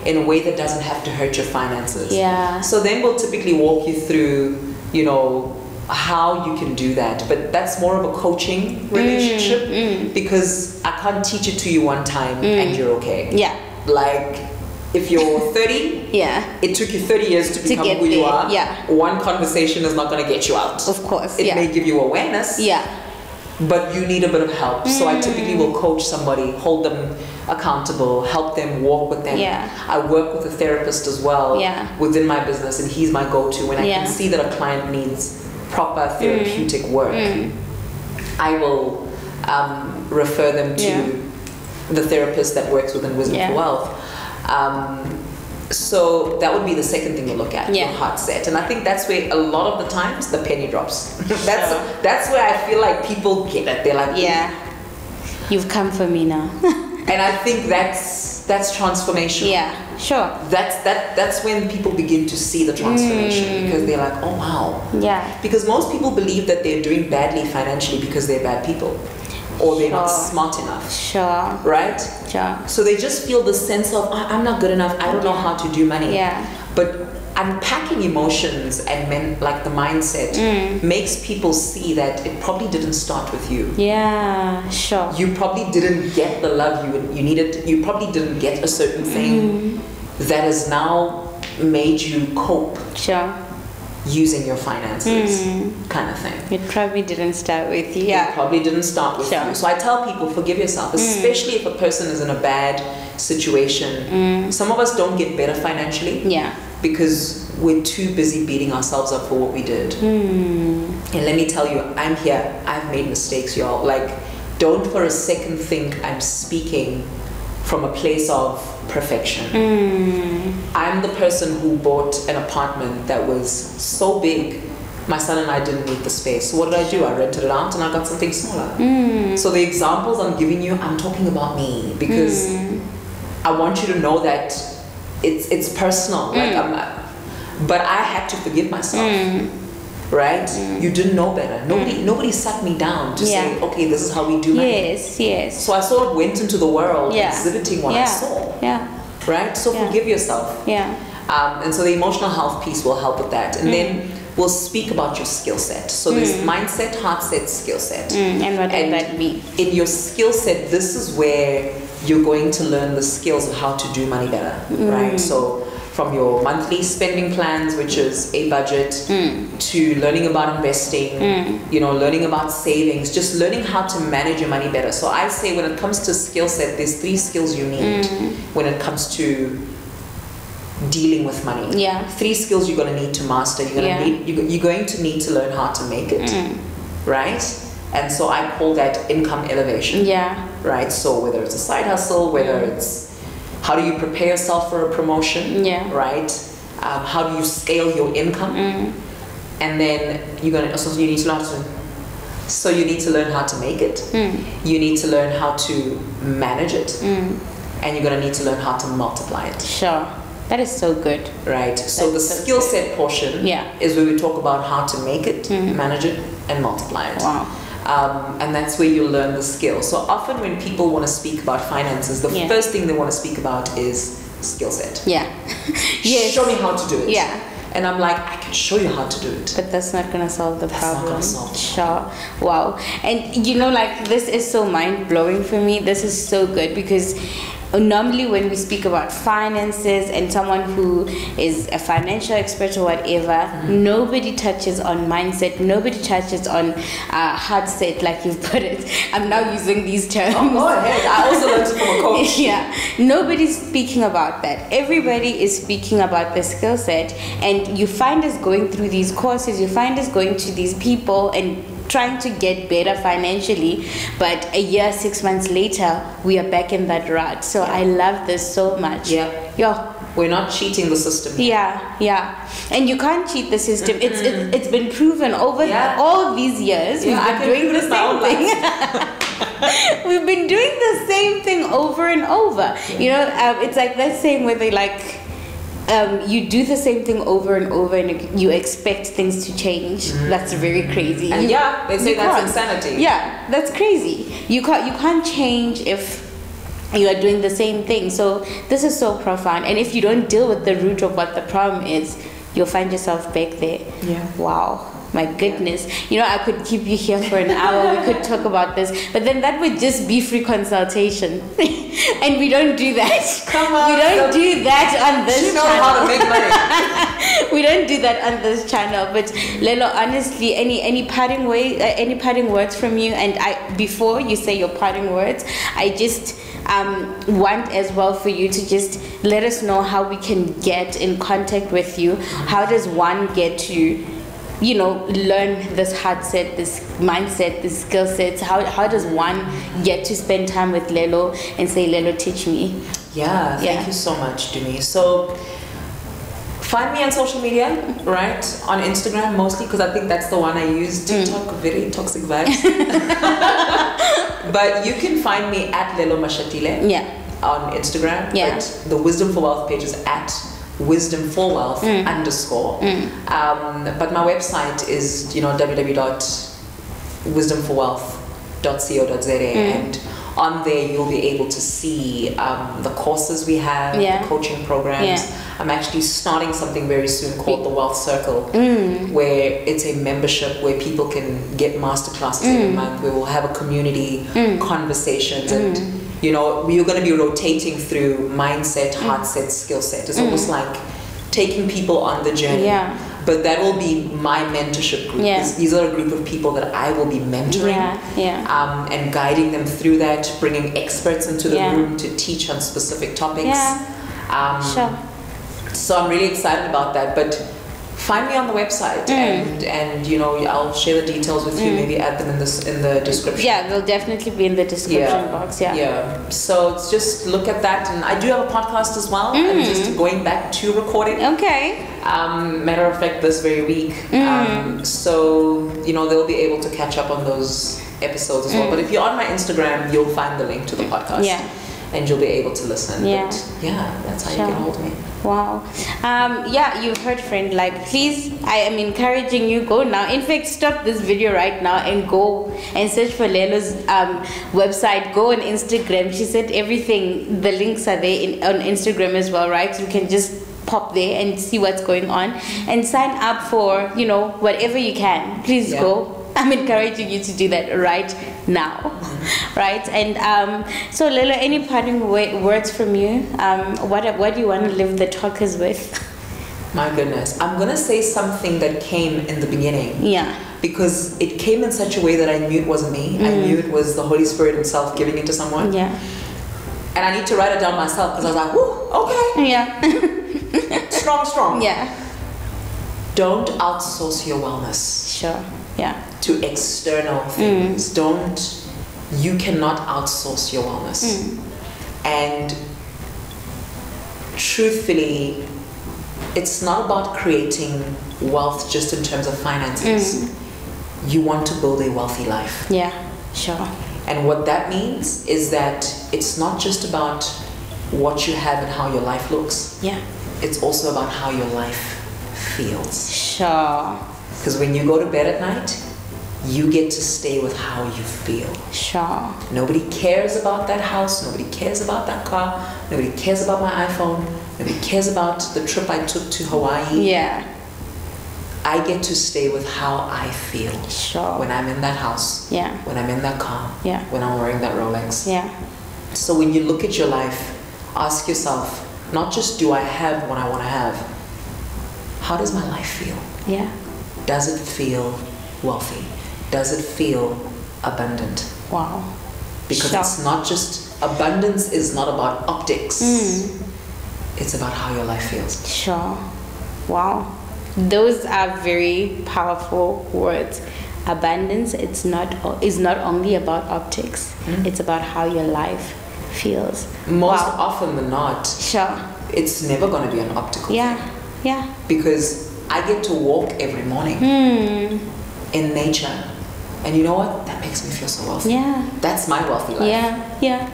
In a way that doesn't have to hurt your finances. So then we'll typically walk you through, you know, how you can do that. But that's more of a coaching relationship because I can't teach it to you one time and you're okay. Like, if you're 30, it took you 30 years to become who you are. One conversation is not going to get you out. Of course. It may give you awareness. But you need a bit of help. So I typically will coach somebody, hold them accountable, help them, walk with them. I work with a therapist as well within my business, and he's my go-to. When I can see that a client needs proper therapeutic work, I will refer them to the therapist that works within Wisdom for Wealth. So that would be the second thing you look at, your heart set. And I think that's where a lot of the times the penny drops. That's where I feel like people get it. They're like, you've come for me now. And I think that's transformation. That's when people begin to see the transformation because they're like, oh wow. Because most people believe that they're doing badly financially because they're bad people. Or they're not smart enough. Right? So they just feel the sense of, I'm not good enough, I don't know how to do money. But unpacking emotions and like the mindset makes people see that it probably didn't start with you. You probably didn't get the love you needed. You probably didn't get a certain thing that has now made you cope. Using your finances, kind of thing. It probably didn't start with you. It probably didn't start with you. So I tell people, forgive yourself, especially if a person is in a bad situation. Some of us don't get better financially because we're too busy beating ourselves up for what we did. And let me tell you, I'm here. I've made mistakes, y'all. Like, don't for a second think I'm speaking from a place of perfection. I'm the person who bought an apartment that was so big my son and I didn't need the space. So what did I do? I rented it out and I got something smaller. So the examples I'm giving you, I'm talking about me because I want you to know that it's personal. Like but I had to forgive myself. Right? You didn't know better. Nobody sat me down to say, okay, this is how we do money. Yes. So I sort of went into the world exhibiting what I saw. Right? So forgive yourself. And so the emotional health piece will help with that. And then we'll speak about your skill set. So there's mindset, heart set, skill set. And what does that mean? In your skill set, this is where you're going to learn the skills of how to do money better. Right? So from your monthly spending plans, which is a budget, to learning about investing, learning about savings, just learning how to manage your money better. So I say when it comes to skill set, there's 3 skills you need when it comes to dealing with money. 3 skills you're going to need to master. You're going to need to learn how to make it, right? And so I call that income elevation. Right? So whether it's a side hustle, whether it's how do you prepare yourself for a promotion, right? How do you scale your income? And then you need to learn so you need to learn how to make it. You need to learn how to manage it. And you're going to need to learn how to multiply it. Sure. That is so good. Right. So the skill set portion is where we talk about how to make it, manage it, and multiply it. Wow. And that's where you learn the skill. So often when people want to speak about finances, the first thing they want to speak about is skill set. Show me how to do it. And I'm like, I can show you how to do it. But that's not going to solve the problem. Not going to solve it. Sure. Wow. And this is so mind-blowing for me. This is so good because normally when we speak about finances and someone who is a financial expert or whatever, nobody touches on mindset, nobody touches on heart set, like you've put it. I'm now using these terms. Oh, go ahead. I also learned it from a coach. Nobody's speaking about that. Everybody is speaking about the skill set, and you find us going through these courses, you find us going to these people and trying to get better financially, but a year, 6 months later, we are back in that rut. So I love this so much. We're not cheating the system. And you can't cheat the system. It's been proven over all these years. We've been doing the same thing. We've been doing the same thing over and over. It's like that saying where they like, you do the same thing over and over and you expect things to change. That's very crazy. And they say that's insanity. That's crazy. You can't change if you are doing the same thing. So this is so profound. And if you don't deal with the root of what the problem is, you'll find yourself back there. Wow. My goodness. I could keep you here for an hour. We could talk about this. But then that would just be free consultation. And we don't do that. Come on. We don't do that on this channel. You know how to make money. We don't do that on this channel. But Lelo, honestly, any parting words from you? And before you say your parting words, I just want as well for you to just let us know how we can get in contact with you. How does one get to learn this heart set, this mindset, this skill sets? How does one get to spend time with Lelo and say, Lelo, teach me? Thank you so much, Tumi. So find me on social media, right? On Instagram mostly, because I think that's the one I use. TikTok, very toxic vibes. But you can find me at Lelo Mashatile on Instagram. But the Wisdom for Wealth page is at Wisdom for Wealth _ but my website is www.wisdomforwealth.co.za and on there you'll be able to see the courses we have, the coaching programs. I'm actually starting something very soon called the Wealth Circle, where it's a membership where people can get masterclasses every month. We will have a community, conversations, and we're going to be rotating through mindset, heart set, skill set. It's almost like taking people on the journey. But that will be my mentorship group. These are a group of people that I will be mentoring and guiding them through that, bringing experts into the room to teach on specific topics. So I'm really excited about that. But find me on the website, and you know, I'll share the details with you. Maybe add them in the description. Yeah, they'll definitely be in the description box. Yeah. So it's just look at that, and I do have a podcast as well. I'm just going back to recording. Okay. Matter of fact, this very week. So you know, they'll be able to catch up on those episodes as well. But if you're on my Instagram, you'll find the link to the podcast. Yeah. And you'll be able to listen. Yeah. But yeah, that's how you can hold me. Wow. Yeah, you've heard, friend. Like, please, I am encouraging you, go now. In fact, stop this video right now and go and search for Lelo's website. Go on Instagram. She said everything. The links are there on Instagram as well, right? You can just pop there and see what's going on and sign up for, you know, whatever you can. Please go. I'm encouraging you to do that right now, right? And so, Lelo, any parting words from you? What do you want to leave the talkers with? My goodness, I'm gonna say something that came in the beginning. Yeah. Because it came in such a way that I knew it wasn't me. I knew it was the Holy Spirit Himself giving it to someone. Yeah. And I need to write it down myself because I was like, whoo, okay. Yeah. Strong. Yeah. Don't outsource your wellness. Sure. Yeah. To external things. You cannot outsource your wellness. And truthfully, it's not about creating wealth just in terms of finances. You want to build a wealthy life. Yeah, sure. And what that means is that it's not just about what you have and how your life looks. Yeah. It's also about how your life feels. Sure. Because when you go to bed at night, you get to stay with how you feel. Sure. Nobody cares about that house. Nobody cares about that car. Nobody cares about my iPhone. Nobody cares about the trip I took to Hawaii. Yeah. I get to stay with how I feel. Sure. When I'm in that house. Yeah. When I'm in that car. Yeah. When I'm wearing that Rolex. Yeah. So when you look at your life, ask yourself, not just do I have what I want to have, how does my life feel? Yeah. Does it feel wealthy? Does it feel abundant? Wow. Because it's not just, abundance is not about optics. It's about how your life feels. Sure. Wow. Those are very powerful words. Abundance is not only about optics. It's about how your life feels. Most often than not. Sure. It's never going to be an optical thing. Yeah. Because I get to walk every morning in nature. And you know what? That makes me feel so wealthy. Yeah. That's my wealthy life. Yeah.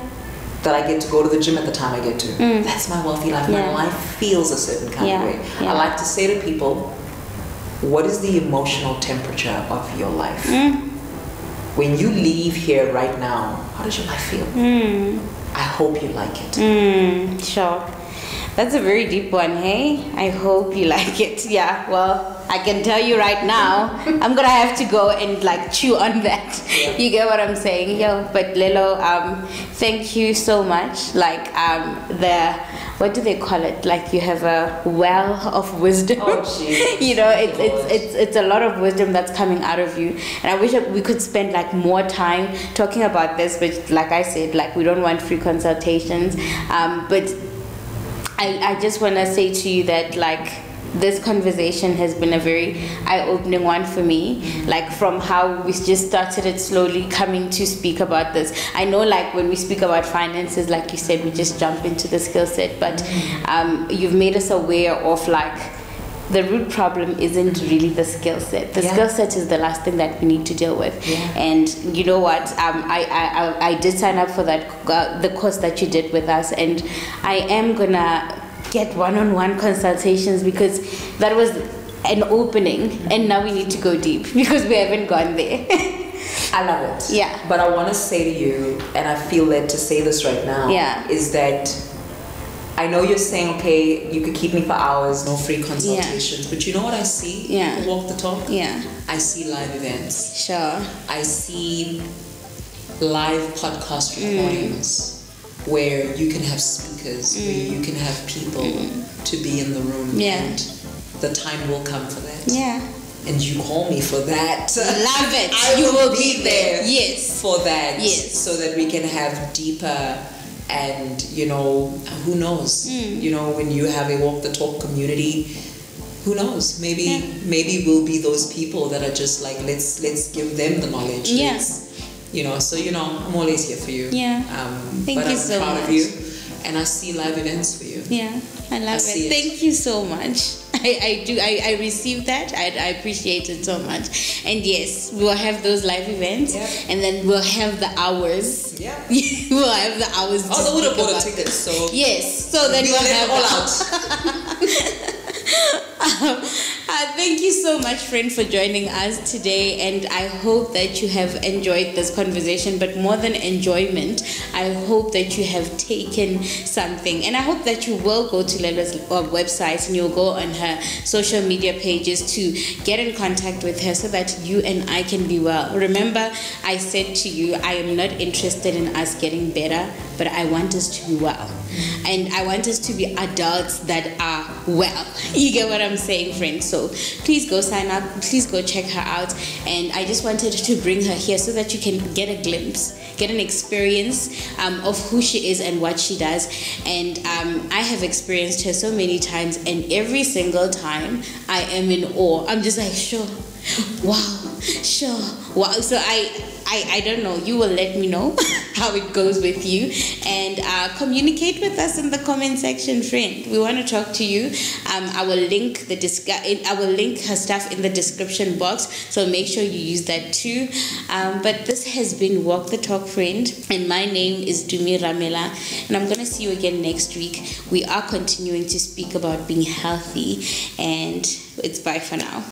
That I get to go to the gym at the time I get to. That's my wealthy life. My life feels a certain kind of way. I like to say to people, what is the emotional temperature of your life? When you leave here right now, how does your life feel? I hope you like it. Sure. That's a very deep one, hey? I hope you like it. Yeah, well, I can tell you right now, I'm gonna have to go and like chew on that. Yeah. You get what I'm saying? Yo, but Lelo, thank you so much. Like what do they call it? Like you have a well of wisdom. Oh, geez. You know, it's a lot of wisdom that's coming out of you. And I wish we could spend like more time talking about this, but like I said, like we don't want free consultations. But I just want to say to you that like this conversation has been a very eye-opening one for me, like from how we just started it slowly coming to speak about this. I know like when we speak about finances, like you said, we just jump into the skill set, but you've made us aware of like the root problem isn't really the skill set. The skill set is the last thing that we need to deal with. And you know what? I did sign up for that the course that you did with us, and I am gonna get one-on-one consultations because that was an opening, and now we need to go deep because we haven't gone there. I love it. Yeah. But I want to say to you, and I feel led to say this right now, is that I know you're saying, okay, you could keep me for hours, no free consultations, but you know what I see? Yeah. Walk the talk? Yeah. I see live events. Sure. I see live podcast recordings where you can have speakers, where you can have people to be in the room. And the time will come for that. Yeah. And you call me for that. Love it. You will be there. Yes. For that. Yes. So that we can have deeper. And, you know, who knows? You know, when you have a walk the talk community, who knows? Maybe we'll be those people that are just like, let's give them the knowledge. Yes. So I'm always here for you. Yeah. Thank you so much. I'm proud of you, and I see live events for you. Yeah, I love it. Thank you so much. I do. I receive that. I appreciate it so much. And yes, we'll have those live events, and then we'll have the hours. Yeah. We'll have the hours. Oh, they would have bought a ticket, so yes. So then we'll have all out. Thank you so much, friend, for joining us today, and I hope that you have enjoyed this conversation. But more than enjoyment, I hope that you have taken something, and I hope that you will go to Lelo's website and you'll go on her social media pages to get in contact with her so that you and I can be well. Remember, I said to you, I am not interested in us getting better, but I want us to be well. And I want us to be adults that are well. You get what I'm saying, friends? So please go sign up. Please go check her out. And I just wanted to bring her here so that you can get a glimpse, get an experience of who she is and what she does. And I have experienced her so many times, and every single time I am in awe. I'm just like, sure, wow, sure, wow. So I don't know. You will let me know how it goes with you, and communicate with us in the comment section, friend. We want to talk to you. I will link her stuff in the description box, so make sure you use that too. But this has been Walk the Talk, friend, and my name is Tumi Ramela, and I'm gonna see you again next week. We are continuing to speak about being healthy, and it's bye for now.